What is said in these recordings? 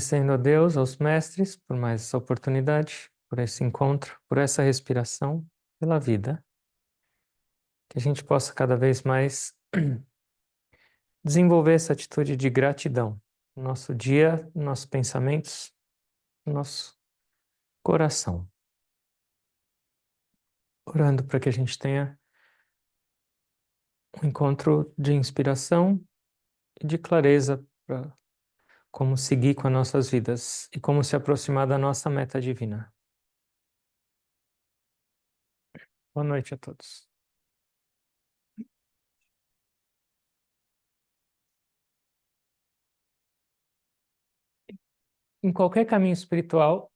Agradecendo a Deus, aos mestres, por mais essa oportunidade, por esse encontro, por essa respiração, pela vida. Que a gente possa cada vez mais desenvolver essa atitude de gratidão no nosso dia, nos nossos pensamentos, no nosso coração. Orando para que a gente tenha um encontro de inspiração e de clareza para como seguir com as nossas vidas e como se aproximar da nossa meta divina. Boa noite a todos. Em qualquer caminho espiritual,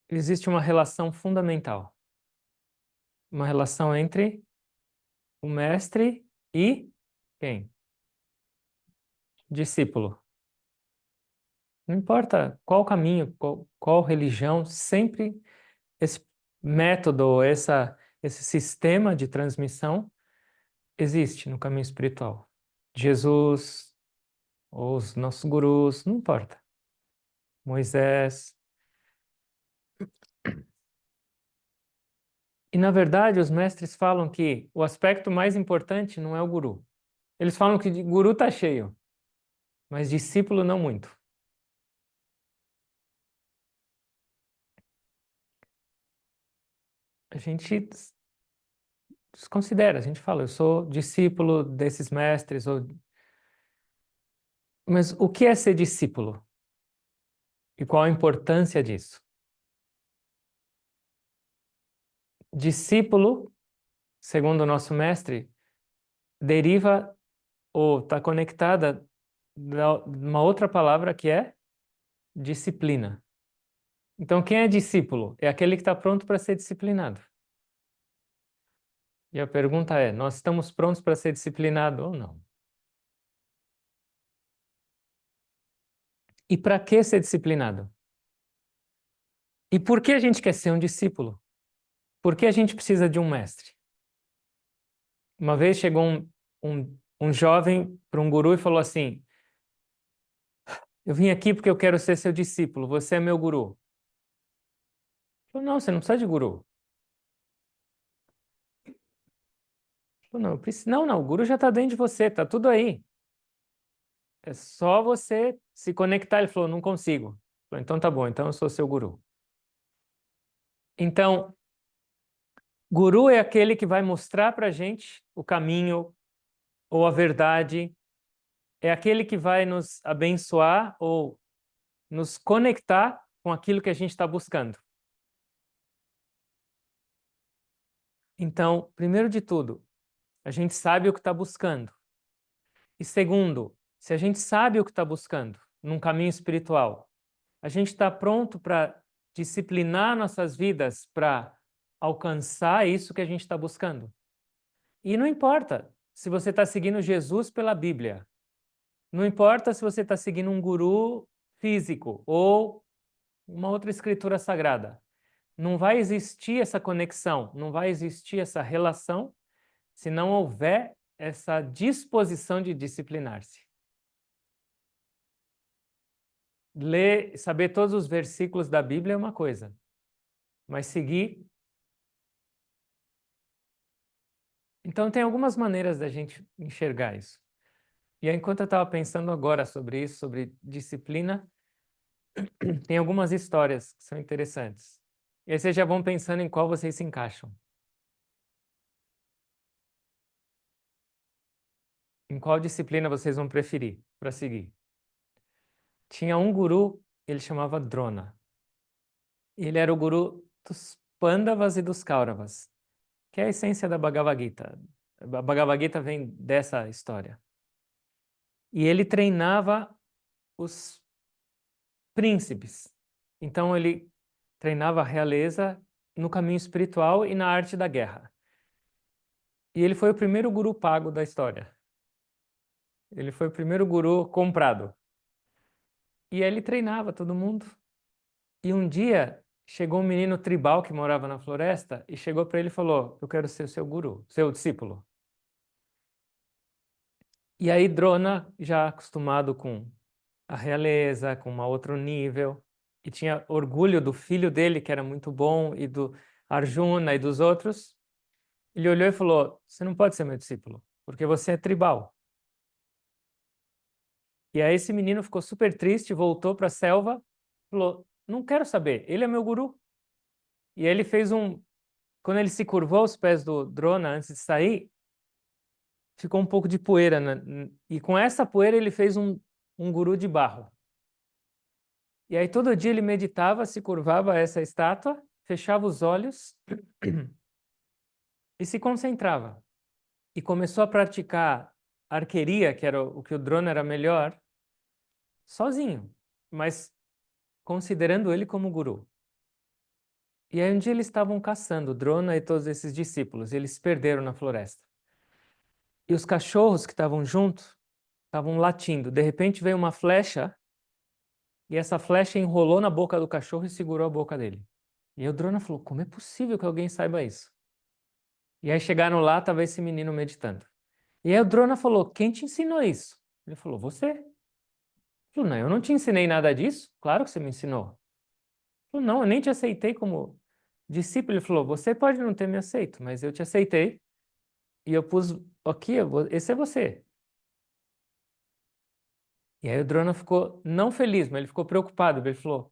existe uma relação fundamental. Uma relação entre o mestre e quem? Discípulo. Não importa qual caminho, qual religião, sempre esse método, esse sistema de transmissão existe no caminho espiritual. Jesus, ou os nossos gurus, não importa. Moisés. E, na verdade, os mestres falam que o aspecto mais importante não é o guru. Eles falam que guru está cheio, mas discípulo não muito. A gente desconsidera, a gente fala, eu sou discípulo desses mestres, mas o que é ser discípulo? E qual a importância disso? Discípulo, segundo o nosso mestre, deriva ou está conectada de uma outra palavra que é disciplina. Então, quem é discípulo? É aquele que está pronto para ser disciplinado. E a pergunta é: nós estamos prontos para ser disciplinados ou não? E para que ser disciplinado? E por que a gente quer ser um discípulo? Por que a gente precisa de um mestre? Uma vez chegou um jovem para um guru e falou assim: eu vim aqui porque eu quero ser seu discípulo, você é meu guru. Ele falou: não, você não precisa de guru. Ele falou: não, não, o guru já está dentro de você, está tudo aí. É só você se conectar. Ele falou: não consigo. Ele falou: então tá bom, então eu sou seu guru. Então, guru é aquele que vai mostrar para a gente o caminho ou a verdade, é aquele que vai nos abençoar ou nos conectar com aquilo que a gente está buscando. Então, primeiro de tudo, a gente sabe o que está buscando. E segundo, se a gente sabe o que está buscando num caminho espiritual, a gente está pronto para disciplinar nossas vidas para alcançar isso que a gente está buscando. E não importa se você está seguindo Jesus pela Bíblia, não importa se você está seguindo um guru físico ou uma outra escritura sagrada. Não vai existir essa conexão, não vai existir essa relação se não houver essa disposição de disciplinar-se. Ler, saber todos os versículos da Bíblia é uma coisa, mas seguir. Então, tem algumas maneiras da gente enxergar isso. E aí, enquanto eu estava pensando agora sobre isso, sobre disciplina, tem algumas histórias que são interessantes. E aí vocês já vão pensando em qual vocês se encaixam. Em qual disciplina vocês vão preferir para seguir. Tinha um guru, ele chamava Drona. Ele era o guru dos Pandavas e dos Kauravas, que é a essência da Bhagavad Gita. A Bhagavad Gita vem dessa história. E ele treinava os príncipes. Então ele treinava a realeza no caminho espiritual e na arte da guerra. E ele foi o primeiro guru pago da história. Ele foi o primeiro guru comprado. E ele treinava todo mundo. E um dia chegou um menino tribal que morava na floresta e chegou para ele e falou: eu quero ser o seu guru, seu discípulo. E aí Drona, já acostumado com a realeza, com um outro nível, e tinha orgulho do filho dele, que era muito bom, e do Arjuna e dos outros. Ele olhou e falou: Você não pode ser meu discípulo, porque você é tribal. E aí esse menino ficou super triste, voltou para a selva, falou: Não quero saber, ele é meu guru. E ele fez um. Quando ele se curvou aos pés do Drona antes de sair, ficou um pouco de poeira, né? E com essa poeira ele fez um guru de barro. E aí todo dia ele meditava, se curvava a essa estátua, fechava os olhos e se concentrava. E começou a praticar arqueria, que era o que o Drona era melhor, sozinho, mas considerando ele como guru. E aí um dia eles estavam caçando Drona e todos esses discípulos, e eles se perderam na floresta. E os cachorros que estavam juntos estavam latindo. De repente veio uma flecha e essa flecha enrolou na boca do cachorro e segurou a boca dele. E aí o Drona falou: Como é possível que alguém saiba isso? E aí chegaram lá, estava esse menino meditando. E aí o Drona falou: Quem te ensinou isso? Ele falou: Você. Ele falou: Não, eu não te ensinei nada disso. Claro que você me ensinou. Ele falou: Não, eu nem te aceitei como discípulo. Ele falou: Você pode não ter me aceito, mas eu te aceitei e eu pus aqui, esse é você. E aí o Drona ficou não feliz, mas ele ficou preocupado. Ele falou: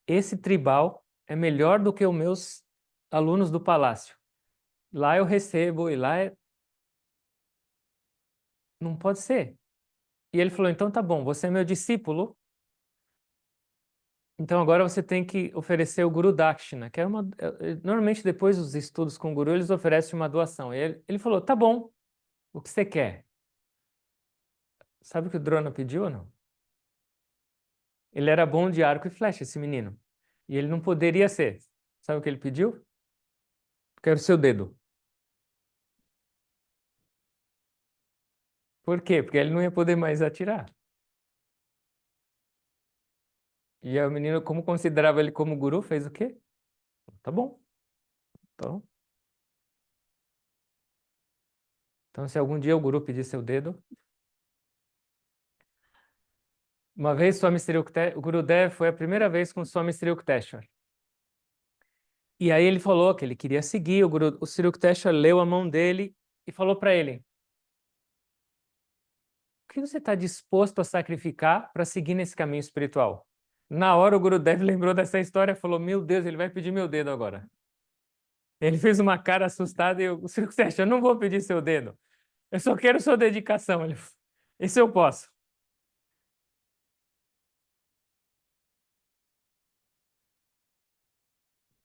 Esse tribal é melhor do que os meus alunos do palácio. Lá eu recebo e lá não pode ser. E ele falou: Então tá bom, você é meu discípulo, então agora você tem que oferecer o Guru Dakshina, que é uma. Normalmente depois dos estudos com o Guru, eles oferecem uma doação. E ele falou: Tá bom, o que você quer? Sabe o que o Drona pediu ou não? Ele era bom de arco e flecha, esse menino. E ele não poderia ser. Sabe o que ele pediu? Quero seu dedo. Por quê? Porque ele não ia poder mais atirar. E aí o menino, como considerava ele como guru, fez o quê? Tá bom. Então, então se algum dia o guru pedir seu dedo, uma vez o Gurudev foi a primeira vez com Swami Sri Yukteswar. E aí ele falou que ele queria seguir, o Sri Yukteswar leu a mão dele e falou para ele: O que você está disposto a sacrificar para seguir nesse caminho espiritual? Na hora o Gurudev lembrou dessa história e falou: Meu Deus, ele vai pedir meu dedo agora. Ele fez uma cara assustada e o Sri Yukteswar: Eu não vou pedir seu dedo. Eu só quero sua dedicação. Ele, isso eu posso.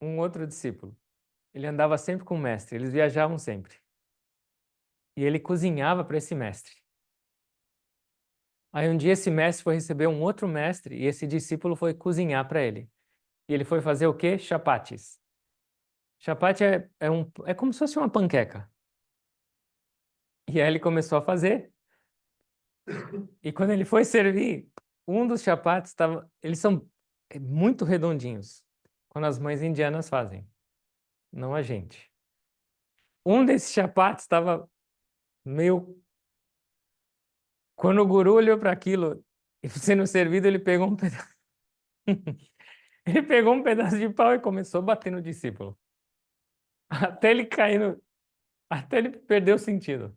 Um outro discípulo. Ele andava sempre com o mestre, eles viajavam sempre. E ele cozinhava para esse mestre. Aí um dia esse mestre foi receber um outro mestre e esse discípulo foi cozinhar para ele. E ele foi fazer o quê? Chapates. Chapate é como se fosse uma panqueca. E aí ele começou a fazer. E quando ele foi servir, um dos chapates estava. Eles são muito redondinhos, quando as mães indianas fazem, não a gente. Um desses chapates estava meio. Quando o guru olhou para aquilo, e sendo servido, ele pegou um pedaço. Ele pegou um pedaço de pau e começou a bater no discípulo. Até ele cair no... Até ele perder o sentido.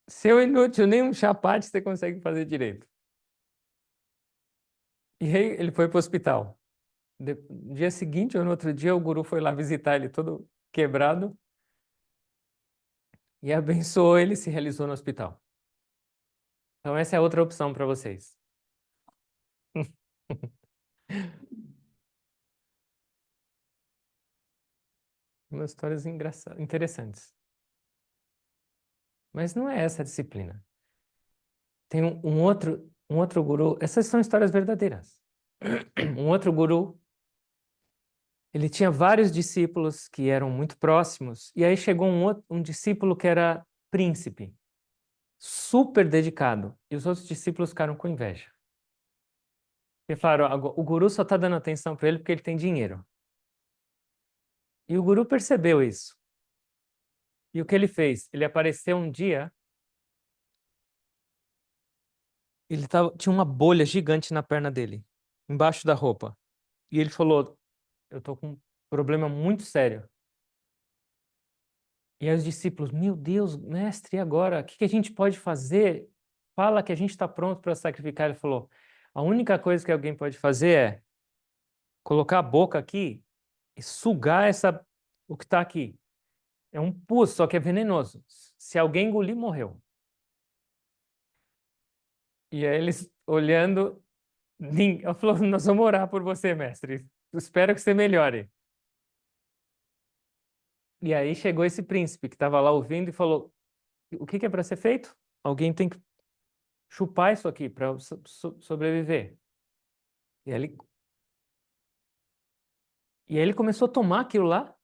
Seu inútil, nem um chapate você consegue fazer direito. E aí ele foi para o hospital. No dia seguinte ou no outro dia, o guru foi lá visitar ele todo quebrado e abençoou ele e se realizou no hospital. Então essa é outra opção para vocês. Umas histórias interessantes. Mas não é essa a disciplina. Tem um outro guru. Essas são histórias verdadeiras. Um outro guru, ele tinha vários discípulos que eram muito próximos, e aí chegou um discípulo que era príncipe, super dedicado, e os outros discípulos ficaram com inveja. E falaram: O guru só está dando atenção para ele porque ele tem dinheiro. E o guru percebeu isso. E o que ele fez? Ele apareceu um dia tinha uma bolha gigante na perna dele, embaixo da roupa. E ele falou, eu tô com um problema muito sério. E aí os discípulos, meu Deus, mestre, e agora? O que que a gente pode fazer? Fala que a gente está pronto para sacrificar. Ele falou, a única coisa que alguém pode fazer é colocar a boca aqui e sugar o que está aqui. É um pus, só que é venenoso. Se alguém engolir, morreu. E aí eles olhando, eu falou, nós vamos orar por você, mestre. Espero que você melhore. E aí chegou esse príncipe que estava lá ouvindo e falou, o que que é para ser feito? Alguém tem que chupar isso aqui para sobreviver. E aí, ele começou a tomar aquilo lá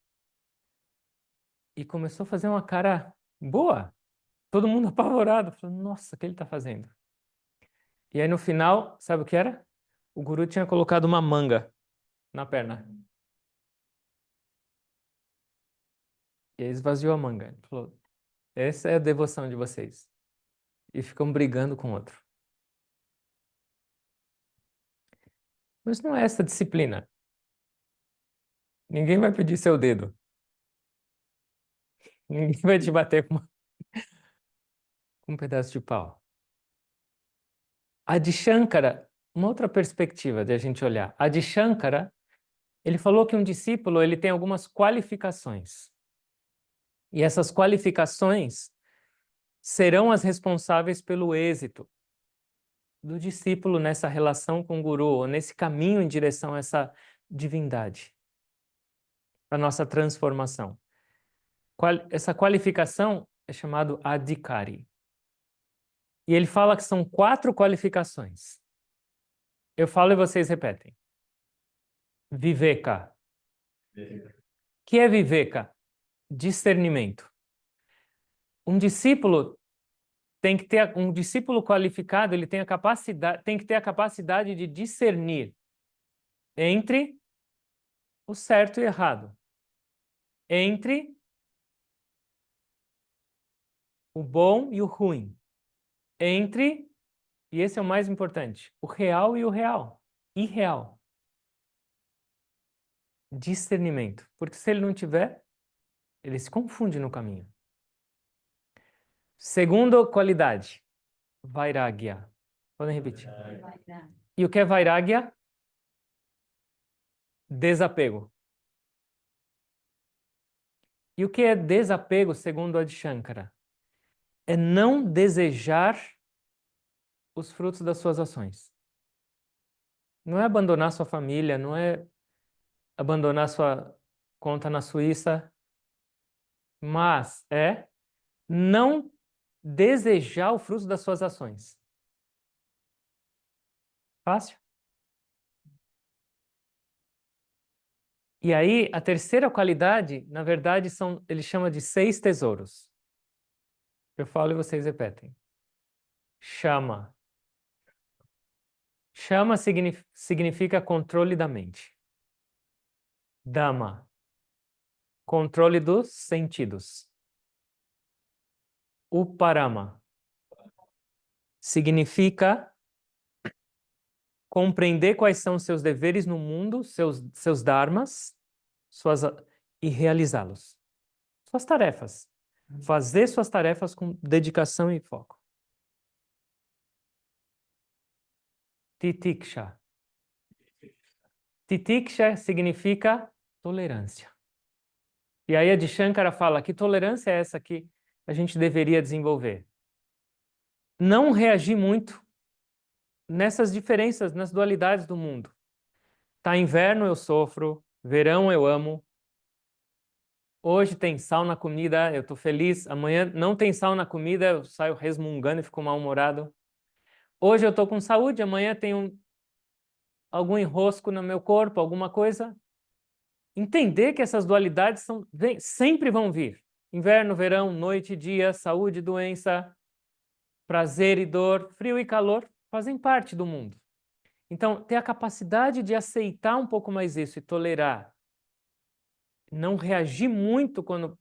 e começou a fazer uma cara boa. Todo mundo apavorado. Falou, nossa, o que ele está fazendo? E aí no final, sabe o que era? O guru tinha colocado uma manga na perna. E aí esvaziou a manga. Ele falou, essa é a devoção de vocês. E ficam brigando com o outro. Mas não é essa disciplina. Ninguém vai pedir seu dedo. Ninguém vai te bater com um pedaço de pau. A de Shankara, uma outra perspectiva de a gente olhar. A de Shankara, ele falou que um discípulo ele tem algumas qualificações. E essas qualificações serão as responsáveis pelo êxito do discípulo nessa relação com o guru, ou nesse caminho em direção a essa divindade, a nossa transformação. Essa qualificação é chamado adhikari. E ele fala que são 4 qualificações. Eu falo e vocês repetem. Viveka. Que é viveka? Discernimento. Um discípulo um discípulo qualificado, ele tem que ter a capacidade de discernir entre o certo e o errado, entre o bom e o ruim, entre, e esse é o mais importante, o real e o real, irreal. Discernimento, porque se ele não tiver, ele se confunde no caminho. Segunda qualidade, vairagya. Podem repetir. E o que é vairagya? Desapego. E o que é desapego, segundo Adi Shankara? É não desejar os frutos das suas ações. Não é abandonar sua família, não é abandonar sua conta na Suíça, mas é não desejar o fruto das suas ações. Fácil? E aí, a terceira qualidade, na verdade, ele chama de 6 tesouros. Eu falo e vocês repetem. Chama. Chama significa controle da mente. Dama, controle dos sentidos. Uparama significa compreender quais são seus deveres no mundo, seus dharmas, e realizá-los. Suas tarefas. Fazer suas tarefas com dedicação e foco. Titiksha. Titiksha significa tolerância. E aí a de Shankara fala que tolerância é essa que a gente deveria desenvolver. Não reagir muito nessas diferenças, nas dualidades do mundo. Tá inverno, eu sofro. Verão, eu amo. Hoje tem sal na comida, eu tô feliz. Amanhã não tem sal na comida, eu saio resmungando e fico mal-humorado. Hoje eu tô com saúde, amanhã tem algum enrosco no meu corpo, alguma coisa. Entender que essas dualidades sempre vão vir. Inverno, verão, noite e dia, saúde e doença, prazer e dor, frio e calor, fazem parte do mundo. Então, ter a capacidade de aceitar um pouco mais isso e tolerar, não reagir muito quando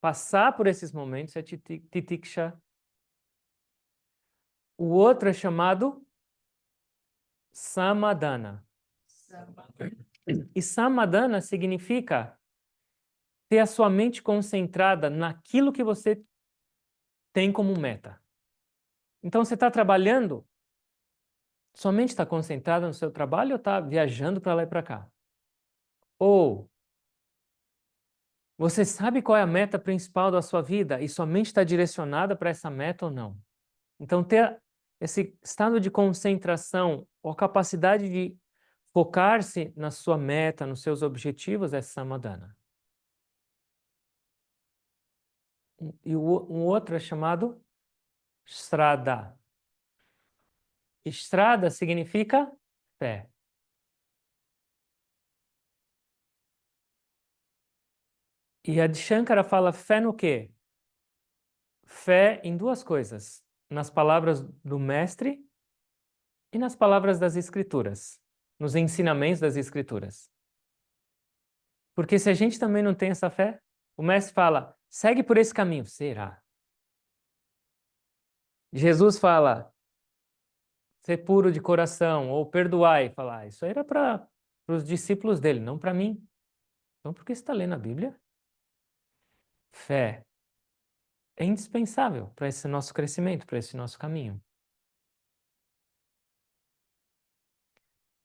passar por esses momentos é titiksha. O outro é chamado samadhana. E samadhana significa ter a sua mente concentrada naquilo que você tem como meta. Então, você está trabalhando, sua mente está concentrada no seu trabalho ou está viajando para lá e para cá? Ou você sabe qual é a meta principal da sua vida e sua mente está direcionada para essa meta ou não? Então, ter esse estado de concentração ou a capacidade de focar-se na sua meta, nos seus objetivos é samadhana. E um outro é chamado Shraddha. Shraddha significa fé. E a Shankara fala fé no quê? Fé em duas coisas: nas palavras do mestre e nas palavras das escrituras, nos ensinamentos das escrituras. Porque se a gente também não tem essa fé, o mestre fala, segue por esse caminho. Será? Jesus fala, ser puro de coração, ou perdoai. Fala, isso aí era para os discípulos dele, não para mim. Então, por que você está lendo a Bíblia? Fé é indispensável para esse nosso crescimento, para esse nosso caminho.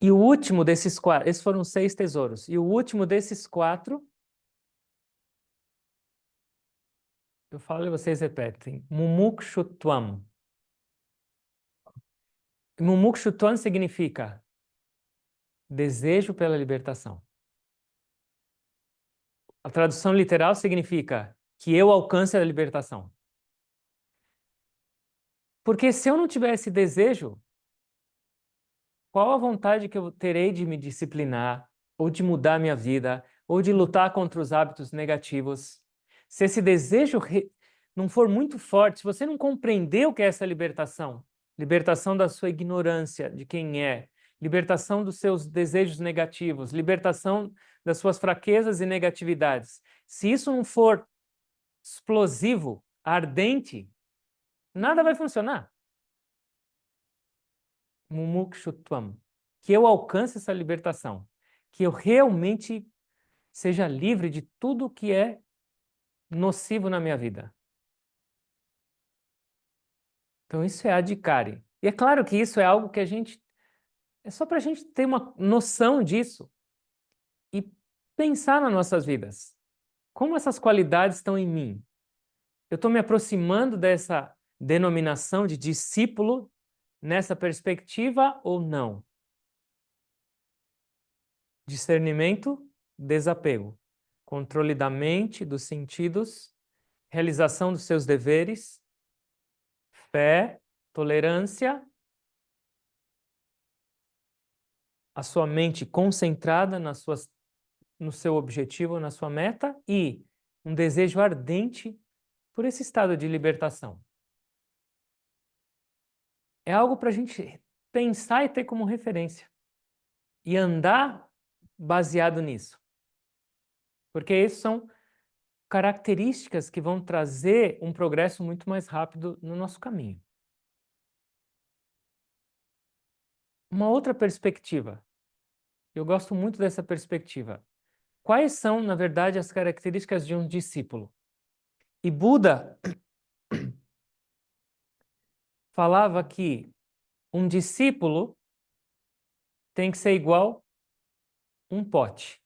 E o último desses quatro, esses foram 6 tesouros, e o último desses 4, eu falo e vocês repetem, Mumukshutvam. Mumukshutvam significa desejo pela libertação. A tradução literal significa que eu alcance a libertação. Porque se eu não tivesse desejo, qual a vontade que eu terei de me disciplinar, ou de mudar minha vida, ou de lutar contra os hábitos negativos? Se esse desejo não for muito forte, se você não compreender o que é essa libertação, libertação da sua ignorância de quem é, libertação dos seus desejos negativos, libertação das suas fraquezas e negatividades, se isso não for explosivo, ardente, nada vai funcionar. Mumukshutvam. Que eu alcance essa libertação. Que eu realmente seja livre de tudo que é nocivo na minha vida. Então, isso é adhikari. E é claro que isso é algo que a gente. É só para a gente ter uma noção disso e pensar nas nossas vidas. Como essas qualidades estão em mim? Eu estou me aproximando dessa denominação de discípulo nessa perspectiva ou não? Discernimento, desapego. Controle da mente, dos sentidos, realização dos seus deveres, fé, tolerância, a sua mente concentrada no seu objetivo, na sua meta e um desejo ardente por esse estado de libertação. É algo para a gente pensar e ter como referência e andar baseado nisso. Porque essas são características que vão trazer um progresso muito mais rápido no nosso caminho. Uma outra perspectiva, eu gosto muito dessa perspectiva. Quais são, na verdade, as características de um discípulo? E Buda falava que um discípulo tem que ser igual um pote.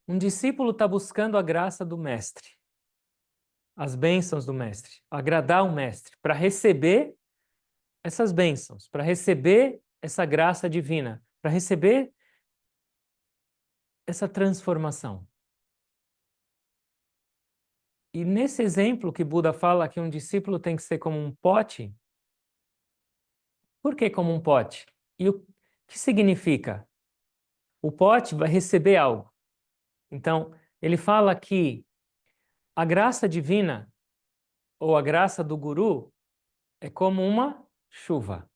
Um discípulo está buscando a graça do mestre, as bênçãos do mestre, agradar o mestre, para receber essas bênçãos, para receber essa graça divina, para receber essa transformação. E nesse exemplo que Buda fala que um discípulo tem que ser como um pote, por que como um pote? E o que significa? O pote vai receber algo. Então, ele fala que a graça divina ou a graça do guru é como chuva.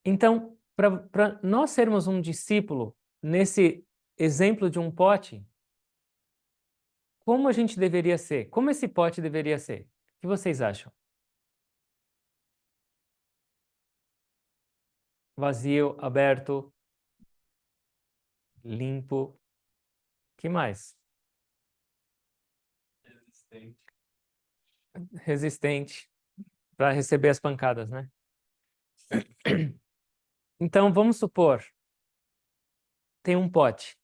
Então, para nós sermos um discípulo nesse exemplo de um pote, como a gente deveria ser? Como esse pote deveria ser? O que vocês acham? Vazio, aberto, limpo. Que mais? Resistente para receber as pancadas, né? Então, vamos supor, tem um pote.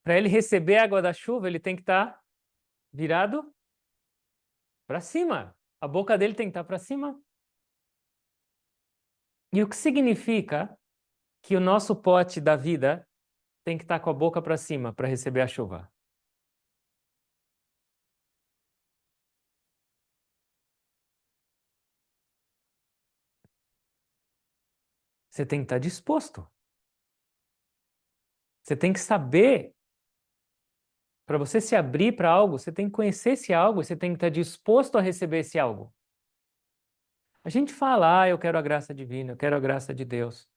Para ele receber a água da chuva, ele tem que estar virado para cima. A boca dele tem que estar para cima. E o que significa que o nosso pote da vida tem que estar com a boca para cima para receber a chuva? Você tem que estar disposto. Você tem que saber, para você se abrir para algo, você tem que conhecer esse algo, você tem que estar disposto a receber esse algo. A gente fala, eu quero a graça divina, eu quero a graça de Deus.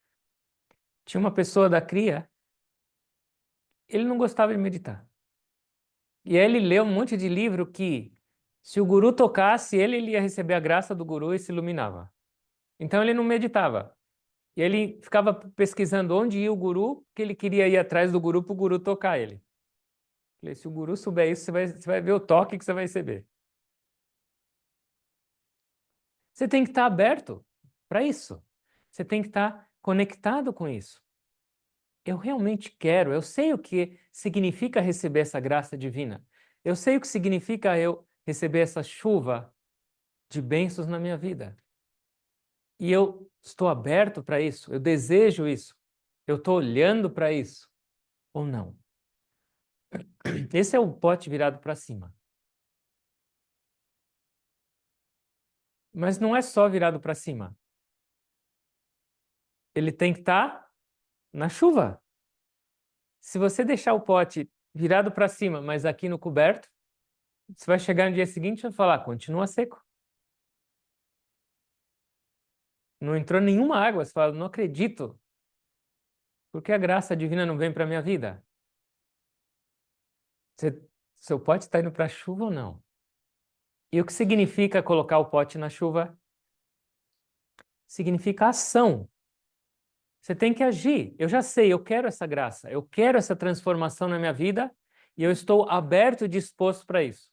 Tinha uma pessoa da cria, ele não gostava de meditar. E aí ele leu um monte de livro que, se o guru tocasse ele ia receber a graça do guru e se iluminava. Então ele não meditava. E ele ficava pesquisando onde ia o guru, que ele queria ir atrás do guru para o guru tocar ele. Falei, se o guru souber isso, você vai ver o toque que você vai receber. Você tem que estar aberto para isso. Você tem que estar conectado com isso. Eu realmente quero, eu sei o que significa receber essa graça divina. Eu sei o que significa eu receber essa chuva de bênçãos na minha vida. E eu estou aberto para isso, eu desejo isso. Eu estou olhando para isso ou não? Esse é o pote virado para cima. Mas não é só virado para cima. Ele tem que estar na chuva. Se você deixar o pote virado para cima, mas aqui no coberto, você vai chegar no dia seguinte e vai falar, continua seco. Não entrou nenhuma água. Você fala, não acredito. Por que a graça divina não vem para a minha vida? Seu pote está indo para a chuva ou não? E o que significa colocar o pote na chuva? Significa ação. Você tem que agir. Eu já sei, eu quero essa graça, eu quero essa transformação na minha vida e eu estou aberto e disposto para isso.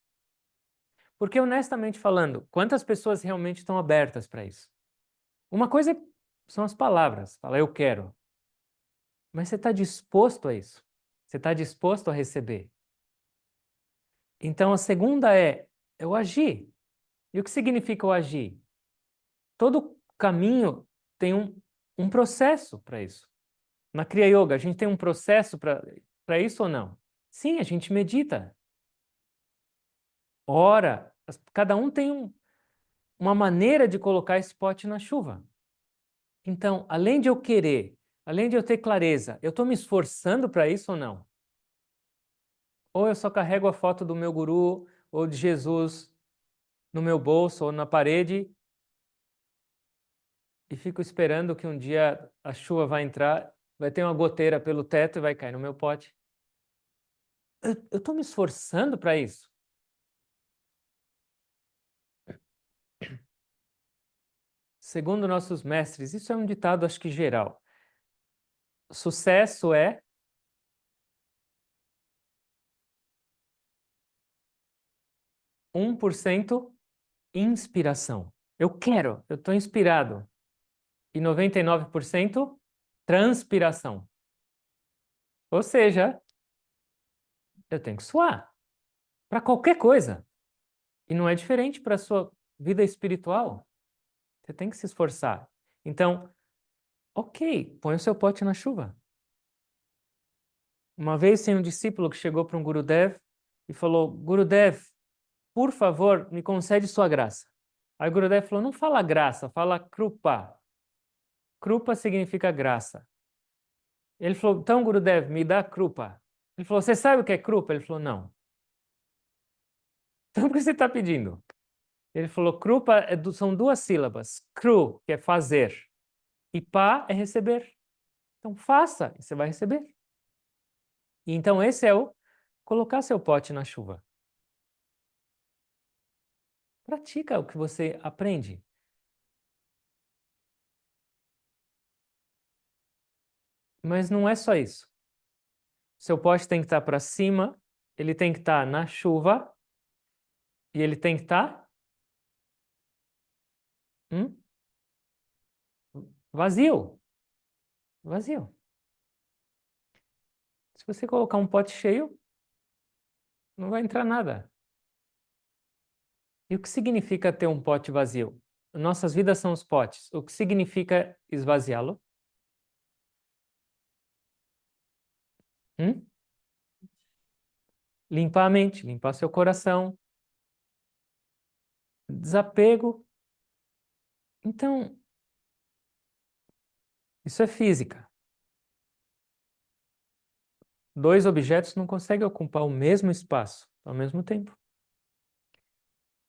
Porque, honestamente falando, quantas pessoas realmente estão abertas para isso? Uma coisa são as palavras, fala eu quero. Mas você está disposto a isso? Você está disposto a receber? Então, a segunda é eu agir. E o que significa o agir? Todo caminho tem um processo para isso. Na Kriya Yoga, a gente tem um processo para isso ou não? Sim, a gente medita, ora, cada um tem uma maneira de colocar esse pote na chuva. Então, além de eu querer, além de eu ter clareza, eu estou me esforçando para isso ou não? Ou eu só carrego a foto do meu guru ou de Jesus no meu bolso ou na parede e fico esperando que um dia a chuva vai entrar, vai ter uma goteira pelo teto e vai cair no meu pote. Eu estou me esforçando para isso. Segundo nossos mestres, isso é um ditado, acho que geral. Sucesso é 1% inspiração. Eu quero, eu estou inspirado. E 99% transpiração. Ou seja, eu tenho que suar para qualquer coisa. E não é diferente para a sua vida espiritual. Você tem que se esforçar. Então, ok, põe o seu pote na chuva. Uma vez tem um discípulo que chegou para um Gurudev e falou: Gurudev, por favor, me concede sua graça. Aí o Gurudev falou: não fala graça, fala krupa. Krupa significa graça. Ele falou: então, Gurudev, me dá krupa. Ele falou: você sabe o que é krupa? Ele falou: não. Então, por que você está pedindo? Ele falou: krupa são duas sílabas. Kru, que é fazer, e pa é receber. Então, faça e você vai receber. E então, esse é o colocar seu pote na chuva. pratica o que você aprende. Mas não é só isso. Seu pote tem que estar para cima, ele tem que estar na chuva e ele tem que estar vazio. Vazio. Se você colocar um pote cheio, não vai entrar nada. E o que significa ter um pote vazio? Nossas vidas são os potes. O que significa esvaziá-lo? Limpar a mente, limpar seu coração. Desapego. Então, isso é física. Dois objetos não conseguem ocupar o mesmo espaço ao mesmo tempo.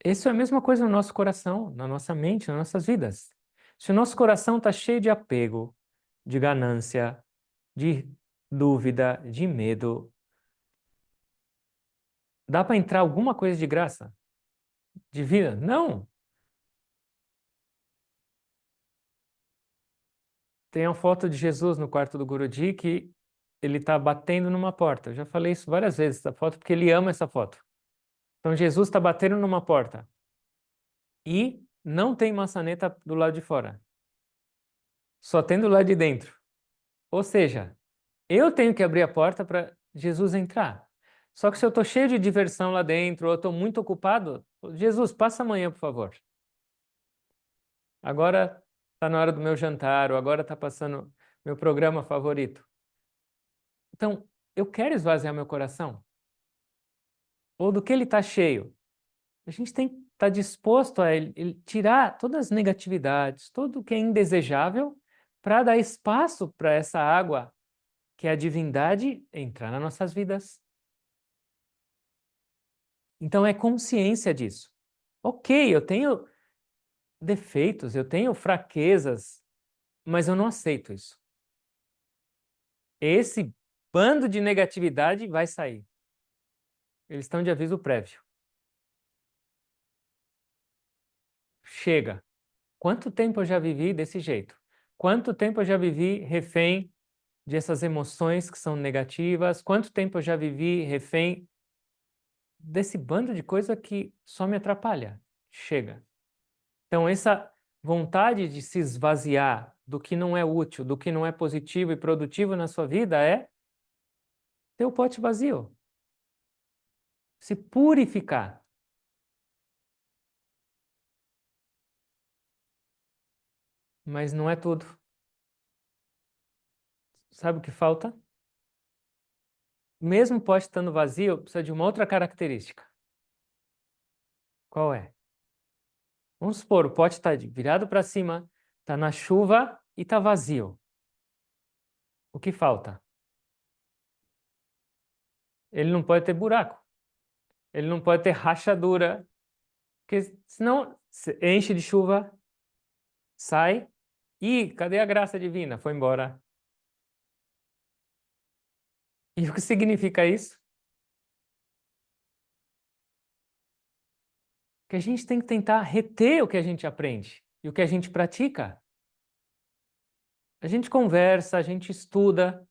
Isso é a mesma coisa no nosso coração, na nossa mente, nas nossas vidas. Se o nosso coração está cheio de apego, de ganância, de dúvida, de medo, dá para entrar alguma coisa de graça? De vida? Não! Tem uma foto de Jesus no quarto do Guruji que ele está batendo numa porta. Eu já falei isso várias vezes, essa foto, porque ele ama essa foto. Então Jesus está batendo numa porta e não tem maçaneta do lado de fora. Só tem do lado de dentro. Ou seja, eu tenho que abrir a porta para Jesus entrar. Só que se eu estou cheio de diversão lá dentro, ou eu estou muito ocupado, Jesus, passa amanhã, por favor. Agora está na hora do meu jantar, ou agora está passando meu programa favorito. Então, eu quero esvaziar meu coração. Ou do que ele está cheio. A gente tem que estar disposto a ele tirar todas as negatividades, tudo o que é indesejável, para dar espaço para essa água, que é a divindade, entrar nas nossas vidas. Então é consciência disso. Ok, eu tenho defeitos, eu tenho fraquezas, mas eu não aceito isso. Esse bando de negatividade vai sair. Eles estão de aviso prévio. Chega. Quanto tempo eu já vivi desse jeito? Quanto tempo eu já vivi refém dessas emoções que são negativas? Quanto tempo eu já vivi refém desse bando de coisa que só me atrapalha? Chega. Então, essa vontade de se esvaziar do que não é útil, do que não é positivo e produtivo na sua vida é ter o pote vazio. Se purificar. Mas não é tudo. Sabe o que falta? Mesmo o pote estando vazio, precisa de uma outra característica. Qual é? Vamos supor, o pote está virado para cima, está na chuva e está vazio. O que falta? Ele não pode ter buraco. Ele não pode ter rachadura. Porque senão enche de chuva, sai. E cadê a graça divina? Foi embora. E o que significa isso? Que a gente tem que tentar reter o que a gente aprende e o que a gente pratica. A gente conversa, a gente estuda.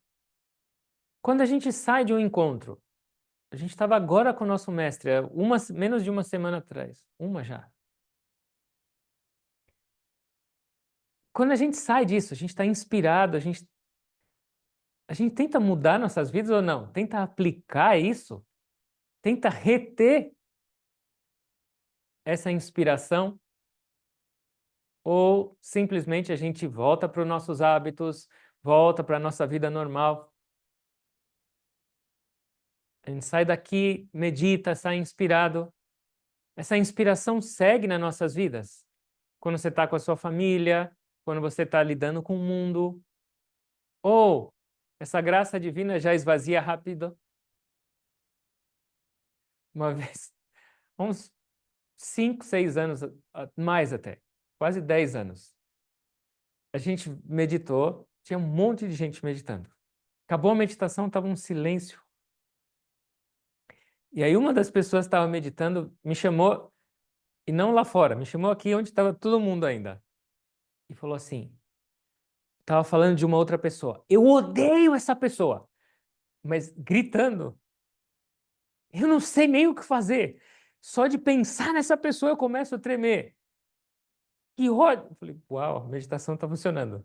Quando a gente sai de um encontro, a gente estava agora com o nosso mestre, menos de uma semana atrás, uma já. Quando a gente sai disso, a gente está inspirado, a gente tenta mudar nossas vidas ou não? Tenta aplicar isso? Tenta reter essa inspiração? Ou simplesmente a gente volta para os nossos hábitos, volta para a nossa vida normal? A gente sai daqui, medita, sai inspirado. Essa inspiração segue nas nossas vidas. Quando você está com a sua família, quando você está lidando com o mundo. Ou essa graça divina já esvazia rápido. Uma vez, uns 5, 6 anos, mais até, quase 10 anos. A gente meditou, tinha um monte de gente meditando. Acabou a meditação, estava um silêncio. E aí uma das pessoas que estava meditando me chamou E não lá fora, me chamou aqui onde estava todo mundo ainda. E falou assim, estava falando de uma outra pessoa. Eu odeio essa pessoa. Mas gritando, eu não sei nem o que fazer. Só de pensar nessa pessoa eu começo a tremer. Que ódio! Eu falei, uau, a meditação está funcionando.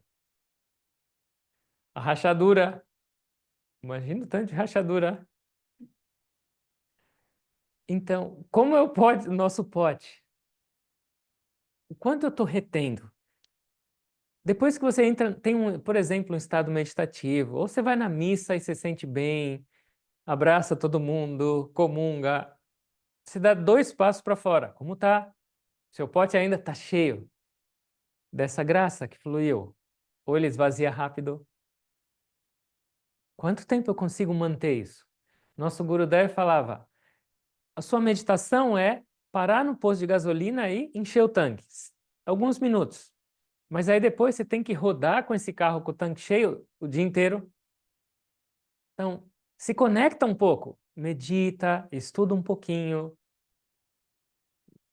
A rachadura, imagina o tanto de rachadura. Então, como é o nosso pote? O quanto eu estou retendo? Depois que você entra, tem por exemplo, um estado meditativo, ou você vai na missa e se sente bem, abraça todo mundo, comunga, você dá 2 passos para fora. Como tá? Seu pote ainda está cheio dessa graça que fluiu. Ou ele esvazia rápido. Quanto tempo eu consigo manter isso? Nosso Gurudev falava, a sua meditação é parar no posto de gasolina e encher o tanque. Alguns minutos. Mas aí depois você tem que rodar com esse carro com o tanque cheio o dia inteiro. Então, se conecta um pouco, medita, estuda um pouquinho,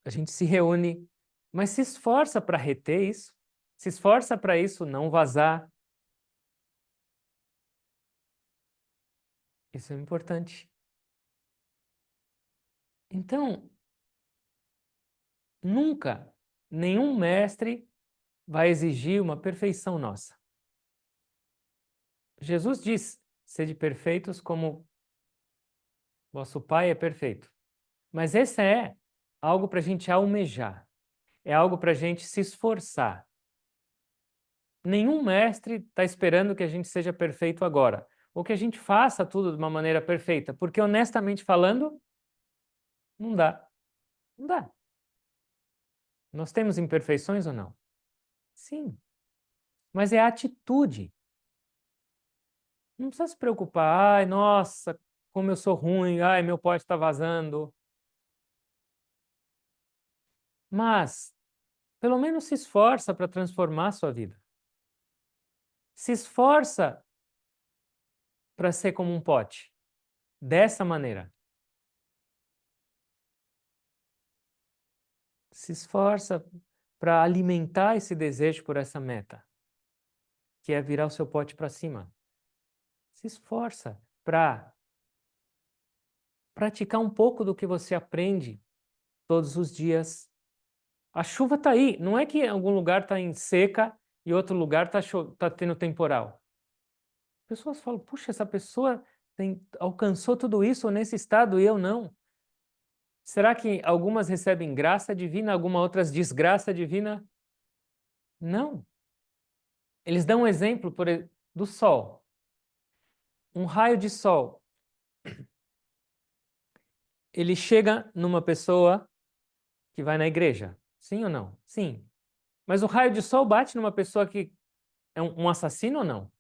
a gente se reúne, mas se esforça para reter isso, se esforça para isso não vazar. Isso é importante. Então, nunca nenhum mestre vai exigir uma perfeição nossa. Jesus diz: sede perfeitos como vosso Pai é perfeito. Mas esse é algo para a gente almejar, é algo para a gente se esforçar. Nenhum mestre está esperando que a gente seja perfeito agora, ou que a gente faça tudo de uma maneira perfeita, porque honestamente falando, não dá. Não dá. Nós temos imperfeições ou não? Sim. Mas é a atitude. Não precisa se preocupar, ai, nossa, como eu sou ruim, ai, meu pote está vazando. Mas, pelo menos se esforça para transformar a sua vida. Se esforça para ser como um pote, dessa maneira. Se esforça para alimentar esse desejo por essa meta, que é virar o seu pote para cima. Se esforça para praticar um pouco do que você aprende todos os dias. A chuva está aí, não é que em algum lugar está em seca e outro lugar está tendo temporal. As pessoas falam, puxa, essa pessoa alcançou tudo isso nesse estado e eu não. Será que algumas recebem graça divina, algumas outras desgraça divina? Não. Eles dão um exemplo do sol. Um raio de sol. Ele chega numa pessoa que vai na igreja. Sim ou não? Sim. Mas o raio de sol bate numa pessoa que é um assassino ou não?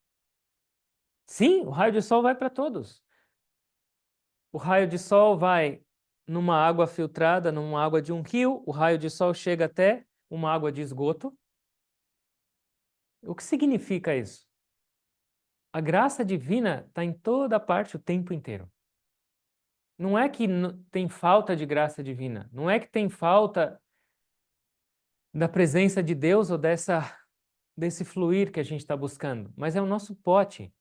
Sim, o raio de sol vai para todos. O raio de sol vai numa água filtrada, numa água de um rio, o raio de sol chega até uma água de esgoto. O que significa isso? A graça divina está em toda parte o tempo inteiro. Não é que tem falta de graça divina, não é que tem falta da presença de Deus ou desse fluir que a gente está buscando, mas é o nosso pote.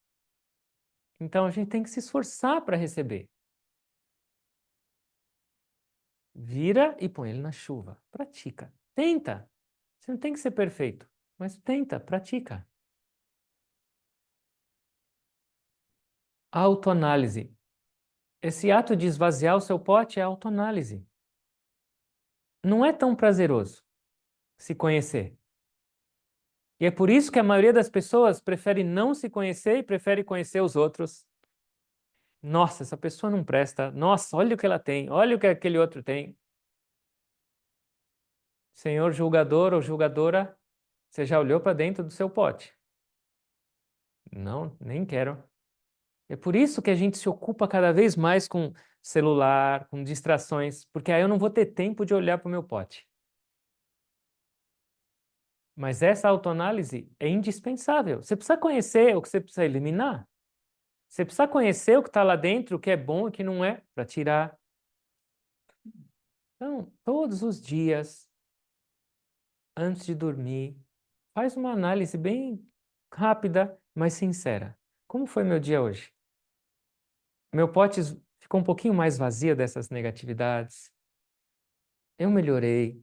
Então a gente tem que se esforçar para receber. Vira e põe ele na chuva. Pratica. Tenta. Você não tem que ser perfeito, mas tenta, pratica. Autoanálise. Esse ato de esvaziar o seu pote é autoanálise. Não é tão prazeroso se conhecer. E é por isso que a maioria das pessoas prefere não se conhecer e prefere conhecer os outros. Nossa, essa pessoa não presta. Nossa, olha o que ela tem. Olha o que aquele outro tem. Senhor julgador ou julgadora, você já olhou para dentro do seu pote? Não, nem quero. É por isso que a gente se ocupa cada vez mais com celular, com distrações, porque aí eu não vou ter tempo de olhar para o meu pote. Mas essa autoanálise é indispensável. Você precisa conhecer o que você precisa eliminar. Você precisa conhecer o que está lá dentro, o que é bom e o que não é, para tirar. Então, todos os dias, antes de dormir, faz uma análise bem rápida, mas sincera. Como foi meu dia hoje? Meu pote ficou um pouquinho mais vazio dessas negatividades. Eu melhorei.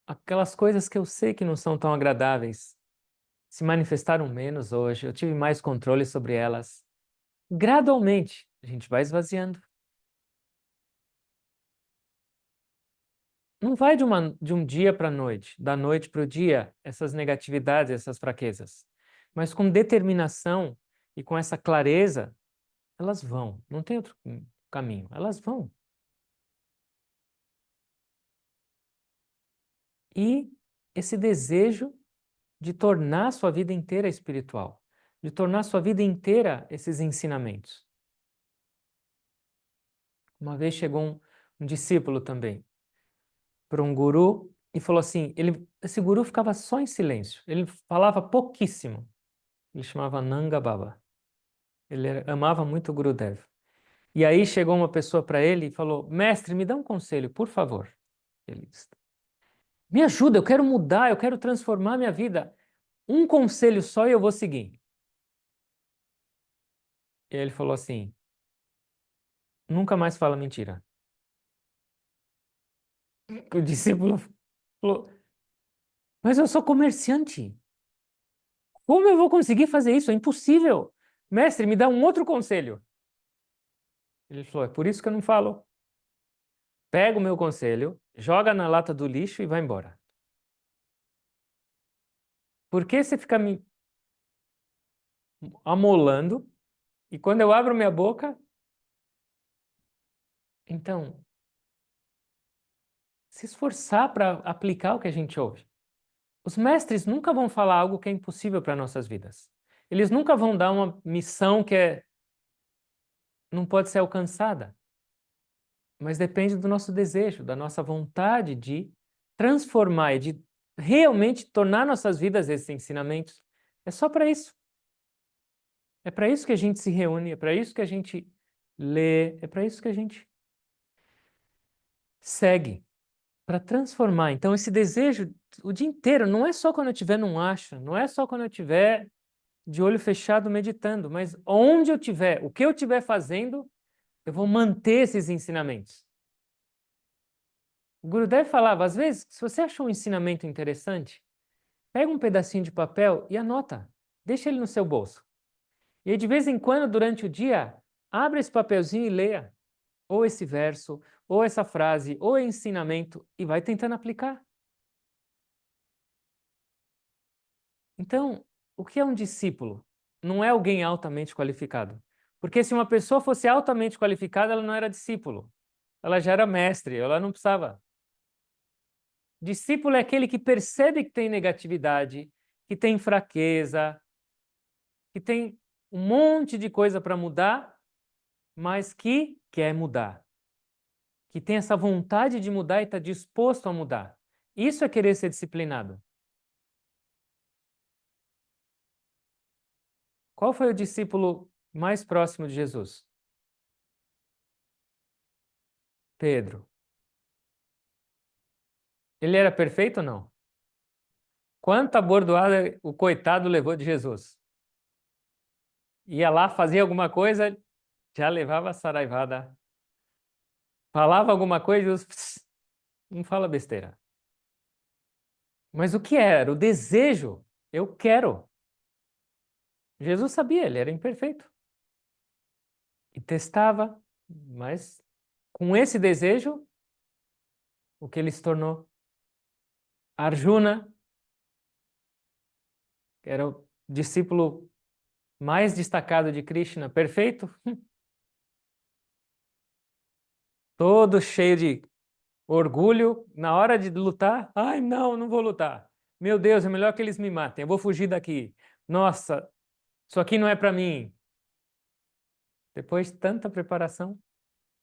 Aquelas coisas que eu sei que não são tão agradáveis se manifestaram menos hoje. Eu tive mais controle sobre elas. Gradualmente, a gente vai esvaziando. Não vai de um dia para a noite, da noite para o dia, essas negatividades, essas fraquezas. Mas com determinação e com essa clareza, elas vão. Não tem outro caminho. Elas vão. E esse desejo de tornar a sua vida inteira espiritual, de tornar a sua vida inteira esses ensinamentos. Uma vez chegou um discípulo também para um guru e falou assim, esse guru ficava só em silêncio, ele falava pouquíssimo. Ele chamava Nanga Baba. Amava muito o Gurudev. E aí chegou uma pessoa para ele e falou, mestre, me dá um conselho, por favor. Ele disse, me ajuda, eu quero mudar, eu quero transformar minha vida. Um conselho só e eu vou seguir. E ele falou assim, nunca mais fala mentira. O discípulo falou, mas eu sou comerciante. Como eu vou conseguir fazer isso? É impossível. Mestre, me dá um outro conselho. Ele falou, é por isso que eu não falo. Pega o meu conselho, joga na lata do lixo e vai embora. Por que você fica me amolando e quando eu abro minha boca, então, se esforçar para aplicar o que a gente ouve. Os mestres nunca vão falar algo que é impossível para nossas vidas. Eles nunca vão dar uma missão não pode ser alcançada, mas depende do nosso desejo, da nossa vontade de transformar e de realmente tornar nossas vidas esses ensinamentos. É só para isso. É para isso que a gente se reúne, é para isso que a gente lê, é para isso que a gente segue, para transformar. Então, esse desejo o dia inteiro, não é só quando eu estiver num acha, não é só quando eu estiver de olho fechado meditando, mas onde eu estiver, o que eu estiver fazendo, eu vou manter esses ensinamentos. O Gurudev falava, às vezes, se você achou um ensinamento interessante, pega um pedacinho de papel e anota, deixa ele no seu bolso. E aí, de vez em quando, durante o dia, abre esse papelzinho e leia, ou esse verso, ou essa frase, ou ensinamento, e vai tentando aplicar. Então, o que é um discípulo? Não é alguém altamente qualificado. Porque se uma pessoa fosse altamente qualificada, ela não era discípulo. Ela já era mestre, ela não precisava. Discípulo é aquele que percebe que tem negatividade, que tem fraqueza, que tem um monte de coisa para mudar, mas que quer mudar. Que tem essa vontade de mudar e está disposto a mudar. Isso é querer ser disciplinado. Qual foi o discípulo mais próximo de Jesus? Pedro. Ele era perfeito ou não? Quanta bordoada o coitado levou de Jesus? Ia lá, fazia alguma coisa, já levava a saraivada. Falava alguma coisa e não fala besteira. Mas o que era? O desejo. Eu quero. Jesus sabia, ele era imperfeito. E testava, mas com esse desejo, o que ele se tornou? Arjuna, que era o discípulo mais destacado de Krishna, perfeito, todo cheio de orgulho, na hora de lutar, ai não, não vou lutar. Meu Deus, é melhor que eles me matem, eu vou fugir daqui. Nossa, isso aqui não é para mim. Depois de tanta preparação,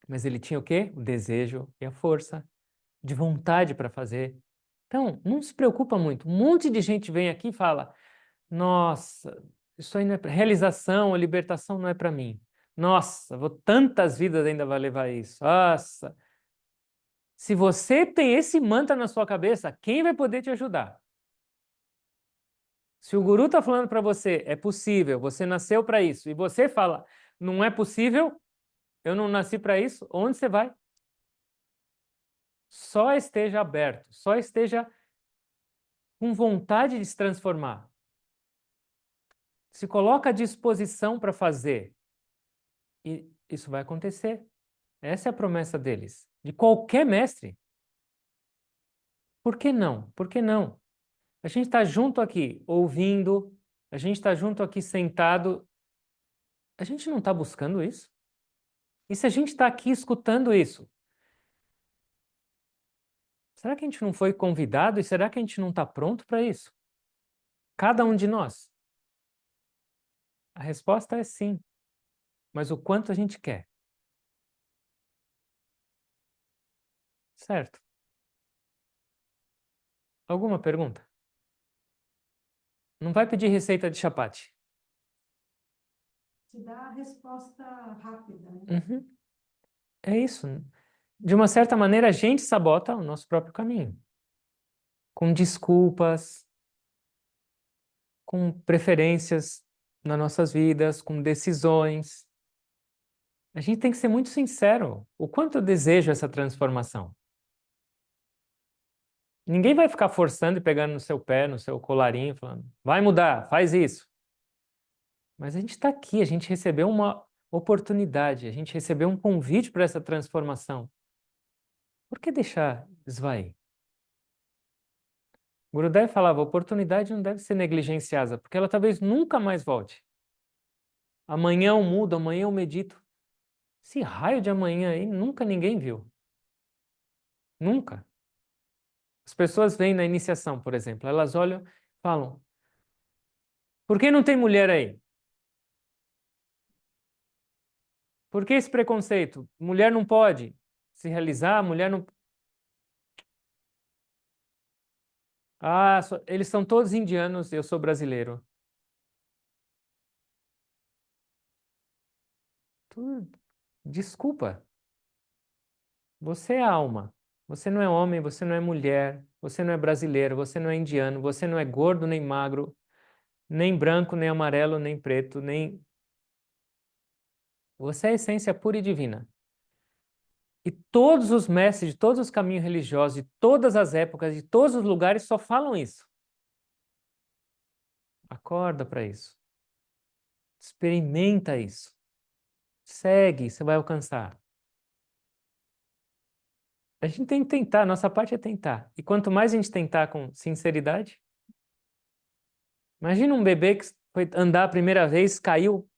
mas ele tinha o quê? O desejo e a força de vontade para fazer. Então, não se preocupa muito. Um monte de gente vem aqui e fala: nossa, isso aí não é realização, a libertação não é para mim. Nossa, tantas vidas ainda vai levar isso. Nossa, Se você tem esse mantra na sua cabeça, quem vai poder te ajudar? Se o guru está falando para você, é possível, você nasceu para isso, e você fala, não é possível, eu não nasci para isso, onde você vai? Só esteja aberto, só esteja com vontade de se transformar. Se coloca à disposição para fazer, e isso vai acontecer. Essa é a promessa deles, de qualquer mestre. Por que não? Por que não? A gente está junto aqui, ouvindo, a gente está junto aqui sentado. A gente não está buscando isso? E se a gente está aqui escutando isso, será que a gente não foi convidado e será que a gente não está pronto para isso? Cada um de nós? A resposta é sim, mas o quanto a gente quer, certo? Alguma pergunta? Não vai pedir receita de chapate. Te dá a resposta rápida, né? Uhum. É isso. De uma certa maneira, a gente sabota o nosso próprio caminho, com desculpas, com preferências nas nossas vidas, com decisões. A gente tem que ser muito sincero. O quanto eu desejo essa transformação? Ninguém vai ficar forçando e pegando no seu pé, no seu colarinho, falando, vai mudar, faz isso. Mas a gente está aqui, a gente recebeu uma oportunidade, a gente recebeu um convite para essa transformação. Por que deixar esvair? Gurudev falava, a oportunidade não deve ser negligenciada, porque ela talvez nunca mais volte. Amanhã eu mudo, amanhã eu medito. Esse raio de amanhã aí nunca ninguém viu. Nunca. As pessoas vêm na iniciação, por exemplo, elas olham e falam, por que não tem mulher aí? Por que esse preconceito? Mulher não pode se realizar, mulher não. Ah, eles são todos indianos, eu sou brasileiro. Desculpa, você é alma. Você não é homem, você não é mulher, você não é brasileiro, você não é indiano, você não é gordo nem magro, nem branco, nem amarelo, nem preto, nem. Você é a essência pura e divina. E todos os mestres de todos os caminhos religiosos, de todas as épocas, de todos os lugares, só falam isso. Acorda para isso. Experimenta isso. Segue, você vai alcançar. A gente tem que tentar, nossa parte é tentar. E quanto mais a gente tentar com sinceridade, imagina um bebê que foi andar a primeira vez, caiu,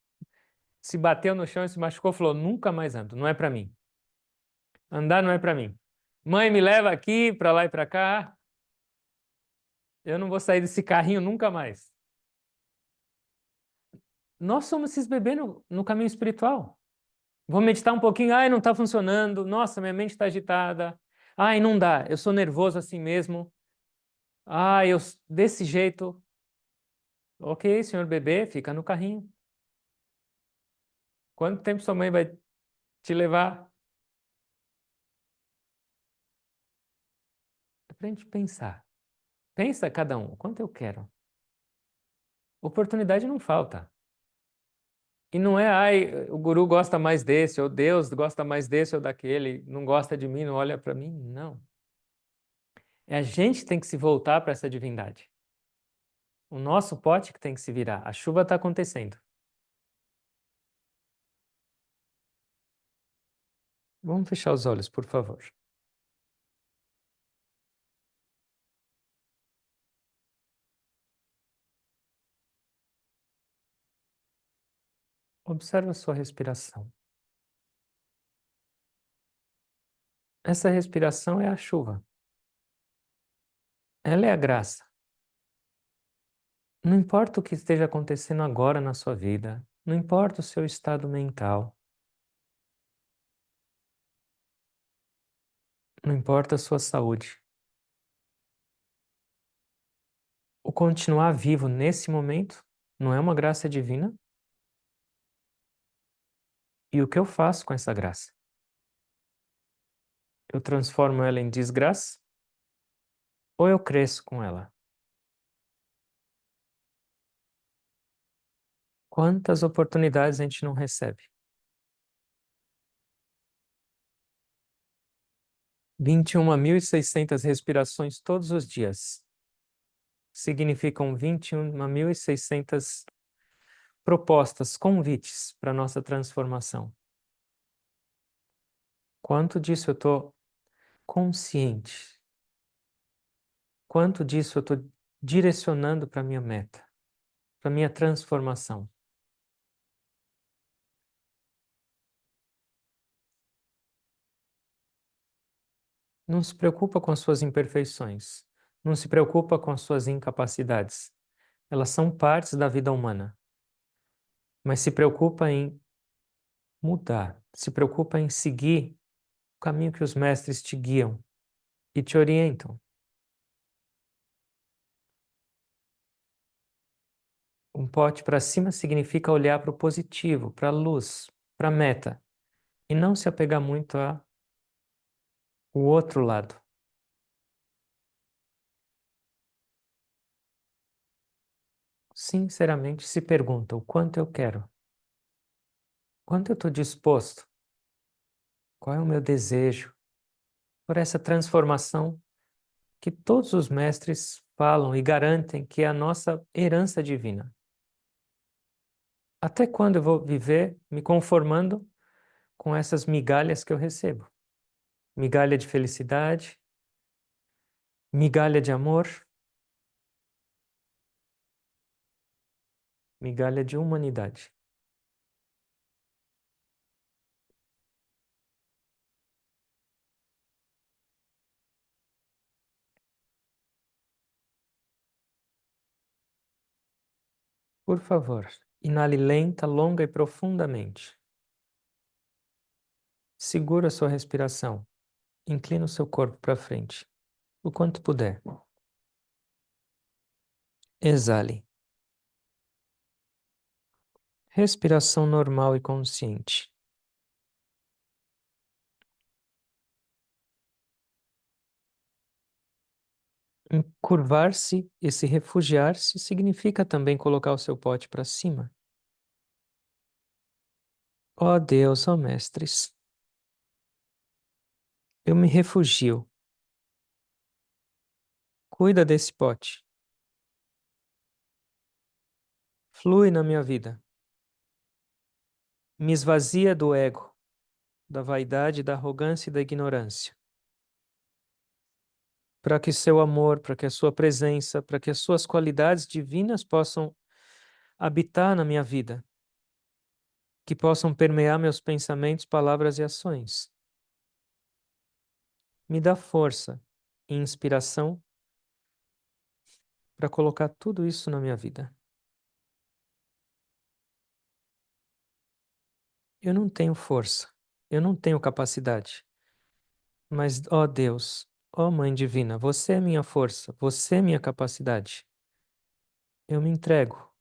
se bateu no chão e se machucou, falou: nunca mais ando, não é para mim. Andar não é para mim. Mãe, me leva aqui, para lá e para cá. Eu não vou sair desse carrinho nunca mais. Nós somos esses bebês no caminho espiritual. Vou meditar um pouquinho, ai, não está funcionando. Nossa, minha mente está agitada. Ai, não dá, eu sou nervoso assim mesmo. Ai, eu desse jeito. Ok, senhor bebê, fica no carrinho. Quanto tempo sua mãe vai te levar? É pra gente pensar. Pensa cada um, quanto eu quero. Oportunidade não falta. E não é, ai, o guru gosta mais desse, ou Deus gosta mais desse ou daquele, não gosta de mim, não olha para mim. Não. É a gente que tem que se voltar para essa divindade. O nosso pote que tem que se virar. A chuva está acontecendo. Vamos fechar os olhos, por favor. Observe a sua respiração. Essa respiração é a chuva. Ela é a graça. Não importa o que esteja acontecendo agora na sua vida, não importa o seu estado mental, não importa a sua saúde. O continuar vivo nesse momento não é uma graça divina? E o que eu faço com essa graça? Eu transformo ela em desgraça ou eu cresço com ela? Quantas oportunidades a gente não recebe? 21.600 respirações todos os dias significam 21.600 propostas, convites para a nossa transformação. Quanto disso eu estou consciente? Quanto disso eu estou direcionando para a minha meta, para a minha transformação? Não se preocupa com as suas imperfeições. Não se preocupa com as suas incapacidades. Elas são partes da vida humana. Mas se preocupa em mudar. Se preocupa em seguir o caminho que os mestres te guiam e te orientam. Um pote para cima significa olhar para o positivo, para a luz, para a meta. E não se apegar muito ao outro lado. Sinceramente, se pergunta o quanto eu quero. Quanto eu estou disposto? Qual é o meu desejo por essa transformação que todos os mestres falam e garantem que é a nossa herança divina? Até quando eu vou viver me conformando com essas migalhas que eu recebo? Migalha de felicidade, migalha de amor, migalha de humanidade. Por favor, inale lenta, longa e profundamente. Segura a sua respiração. Inclina o seu corpo para frente, o quanto puder. Exale. Respiração normal e consciente. Curvar-se e se refugiar-se significa também colocar o seu pote para cima. Ó Deus, ó mestres, eu me refugio. Cuida desse pote. Flui na minha vida. Me esvazia do ego, da vaidade, da arrogância e da ignorância. Para que seu amor, para que a sua presença, para que as suas qualidades divinas possam habitar na minha vida, que possam permear meus pensamentos, palavras e ações. Me dá força e inspiração para colocar tudo isso na minha vida. Eu não tenho força, eu não tenho capacidade, mas, ó Deus, ó Mãe Divina, você é minha força, você é minha capacidade. Eu me entrego,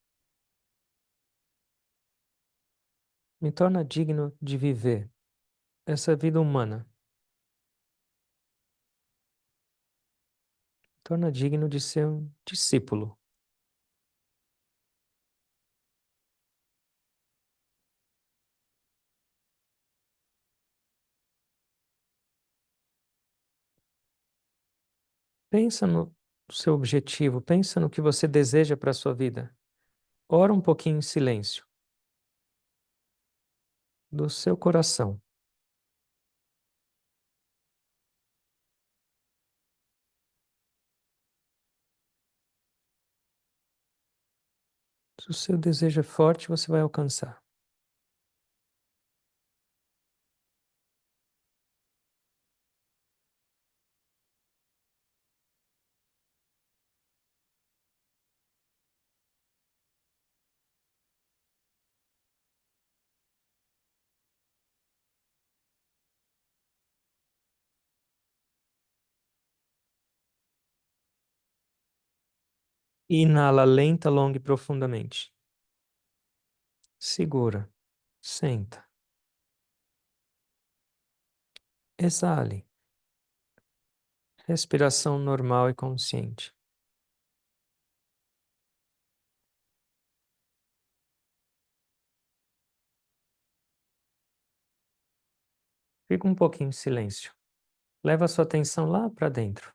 me torna digno de viver essa vida humana, me torna digno de ser um discípulo. Pensa no seu objetivo, pensa no que você deseja para a sua vida. Ora um pouquinho em silêncio, do seu coração. Se o seu desejo é forte, você vai alcançar. Inala lenta, longa e profundamente. Segura. Senta. Exale. Respiração normal e consciente. Fica um pouquinho em silêncio. Leva a sua atenção lá para dentro.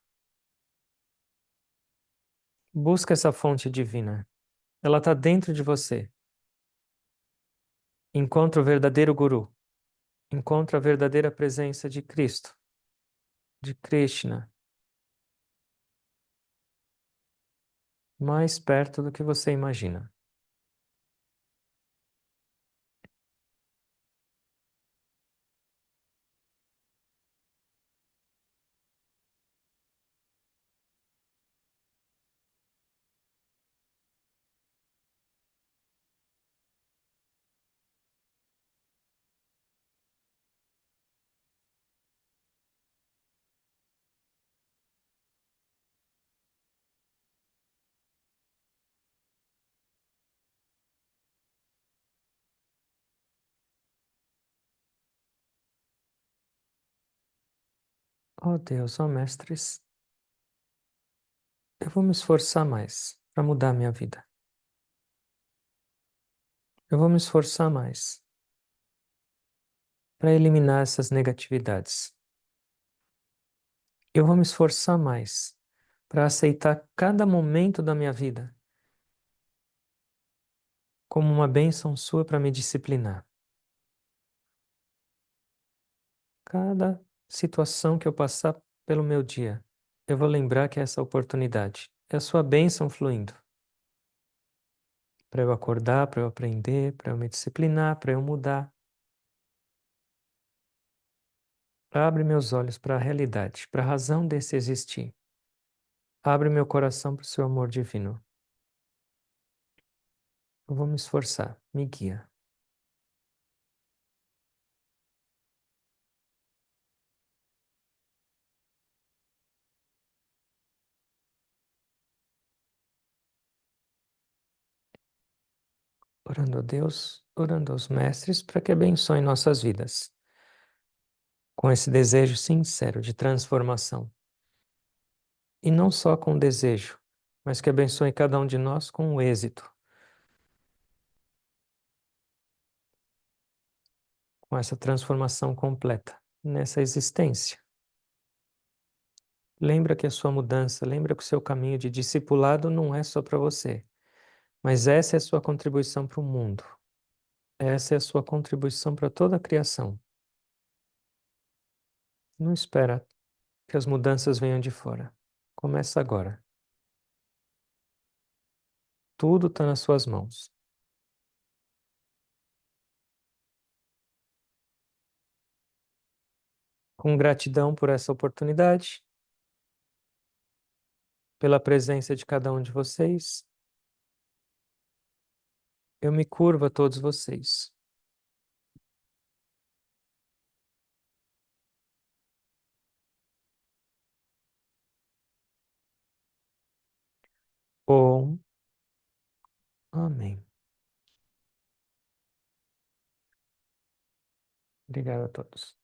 Busca essa fonte divina. Ela está dentro de você. Encontra o verdadeiro Guru. Encontra a verdadeira presença de Cristo, de Krishna, mais perto do que você imagina. Oh Deus, oh mestres, eu vou me esforçar mais para mudar a minha vida. Eu vou me esforçar mais para eliminar essas negatividades. Eu vou me esforçar mais para aceitar cada momento da minha vida como uma bênção sua para me disciplinar. Cada situação que eu passar pelo meu dia, eu vou lembrar que é essa oportunidade, é a sua bênção fluindo. Para eu acordar, para eu aprender, para eu me disciplinar, para eu mudar. Abre meus olhos para a realidade, para a razão desse existir. Abre meu coração para o seu amor divino. Eu vou me esforçar, me guia. Orando a Deus, orando aos mestres para que abençoem nossas vidas, com esse desejo sincero de transformação. E não só com desejo, mas que abençoe cada um de nós com o êxito, com essa transformação completa nessa existência. Lembra que a sua mudança, lembra que o seu caminho de discipulado não é só para você, mas essa é a sua contribuição para o mundo. Essa é a sua contribuição para toda a criação. Não espera que as mudanças venham de fora. Começa agora. Tudo está nas suas mãos. Com gratidão por essa oportunidade, pela presença de cada um de vocês, eu me curvo a todos vocês. Om. Amém. Obrigado a todos.